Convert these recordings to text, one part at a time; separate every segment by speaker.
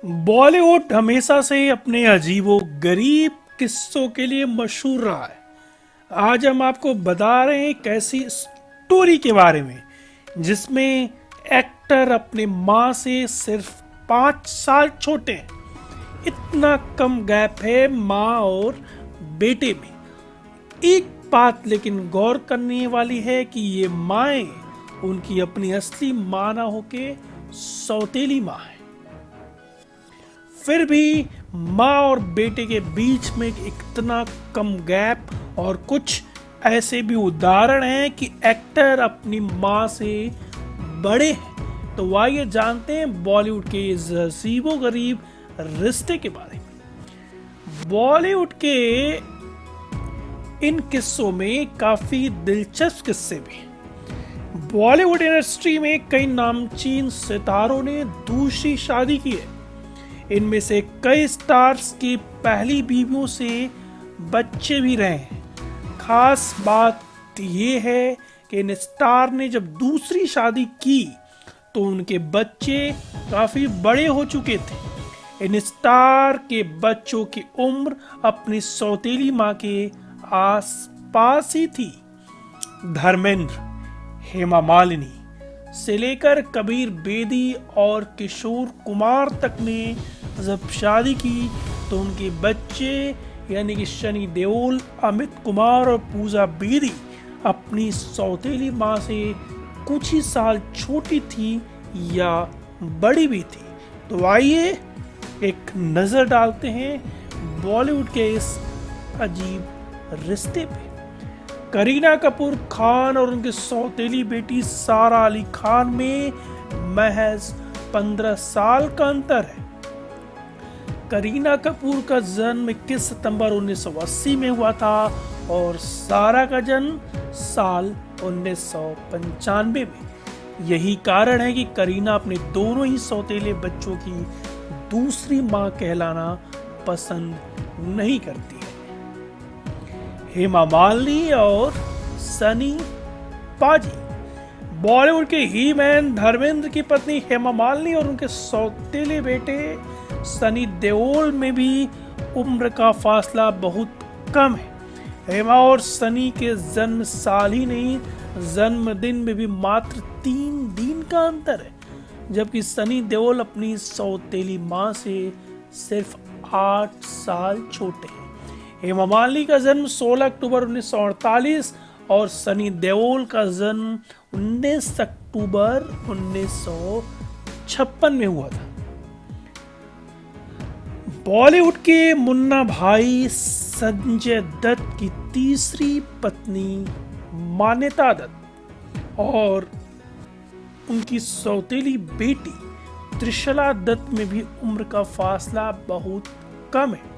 Speaker 1: बॉलीवुड हमेशा से अपने अजीबो गरीब किस्सों के लिए मशहूर रहा है। आज हम आपको बता रहे हैं एक ऐसी स्टोरी के बारे में जिसमें एक्टर अपने माँ से सिर्फ 5 साल छोटे हैं। इतना कम गैप है माँ और बेटे में। एक बात लेकिन गौर करने वाली है कि ये माएँ उनकी अपनी असली माँ ना होके सौतेली माँ है। फिर भी माँ और बेटे के बीच में इतना कम गैप और कुछ ऐसे भी उदाहरण हैं कि एक्टर अपनी माँ से बड़े हैं। तो आइए जानते हैं बॉलीवुड के इस अजीबो गरीब रिश्ते के बारे में। बॉलीवुड के इन किस्सों में काफी दिलचस्प किस्से भी हैं। बॉलीवुड इंडस्ट्री में कई नामचीन सितारों ने दूसरी शादी की है। इनमें से कई स्टार्स की पहली बीवियों से बच्चे भी रहे हैं। खास बात यह है कि इन स्टार ने जब दूसरी शादी की तो उनके बच्चे काफी बड़े हो चुके थे। इन स्टार के बच्चों की उम्र अपनी सौतेली माँ के आसपास ही थी। धर्मेंद्र, हेमा मालिनी से लेकर कबीर बेदी और किशोर कुमार तक ने जब शादी की तो उनके बच्चे यानी कि सनी देओल, अमित कुमार और पूजा बेदी अपनी सौतेली माँ से कुछ ही साल छोटी थी या बड़ी भी थी। तो आइए एक नजर डालते हैं बॉलीवुड के इस अजीब रिश्ते पे। करीना कपूर खान और उनकी सौतेली बेटी सारा अली खान में महज 15 साल का अंतर है। करीना कपूर का जन्म 21 सितंबर 1980 में हुआ था और सारा का जन्म साल 1995 में। यही कारण है कि करीना अपने दोनों ही सौतेले बच्चों की दूसरी मां कहलाना पसंद नहीं करती है। हेमा मालिनी और सनी पाजी। बॉलीवुड के ही मैन धर्मेंद्र की पत्नी हेमा मालिनी और उनके सौतेले बेटे सनी देओल में भी उम्र का फासला बहुत कम है। हेमा और सनी के जन्म साल ही नहीं, जन्मदिन में भी मात्र 3 दिन का अंतर है, जबकि सनी देओल अपनी सौतेली माँ से सिर्फ 8 साल छोटे हैं। हेमा मालिनी का जन्म 16 अक्टूबर 1948 और सनी देओल का जन्म 19 अक्टूबर 1956 में हुआ था। बॉलीवुड के मुन्ना भाई संजय दत्त की तीसरी पत्नी मान्यता दत्त और उनकी सौतेली बेटी त्रिशला दत्त में भी उम्र का फासला बहुत कम है।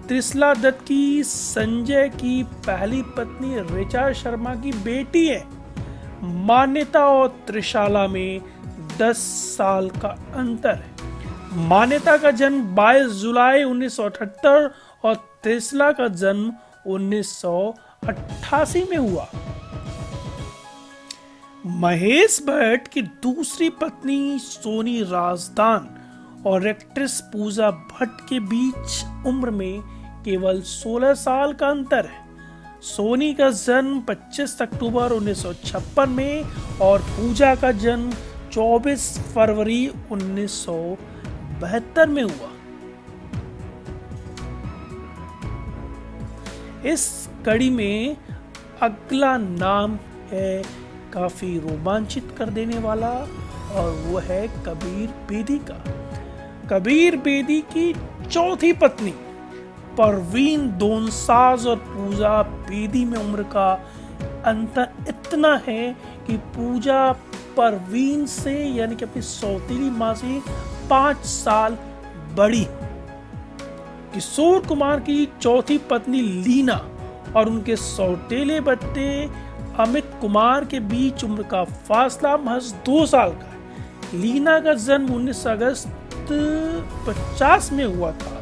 Speaker 1: त्रिशला दत्त की संजय की पहली पत्नी ऋचा शर्मा की बेटी है। मान्यता और त्रिशाला में 10 साल का अंतर है। मान्यता का जन्म 22 जुलाई 1978 और त्रिशला का जन्म 1988 में हुआ। महेश भट्ट की दूसरी पत्नी सोनी राजदान और एक्ट्रेस पूजा भट्ट के बीच उम्र में केवल 16 साल का अंतर है। सोनी का जन्म 25 अक्टूबर 1956 में और पूजा का जन्म 24 फरवरी 1972 में हुआ। इस कड़ी में अगला नाम है काफी रोमांचित कर देने वाला और वो है कबीर बेदी का। कबीर बेदी की चौथी पत्नी परवीन दोनसाज और पूजा बेदी में उम्र का अंतर इतना है कि पूजा परवीन से यानी कि अपनी सौतेली माँ से 5 साल बड़ी। किशोर कुमार की चौथी पत्नी लीना और उनके सौतेले बच्चे अमित कुमार के बीच उम्र का फासला महज 2 साल का है। लीना का जन्म 19 अगस्त 50 में हुआ था।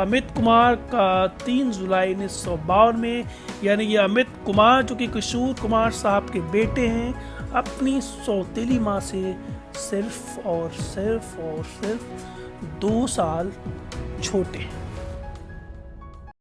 Speaker 1: अमित कुमार का 3 जुलाई 1952 में, यानी ये अमित कुमार जो कि किशोर कुमार साहब के बेटे हैं, अपनी सौतेली माँ से सिर्फ 2 साल छोटे हैं।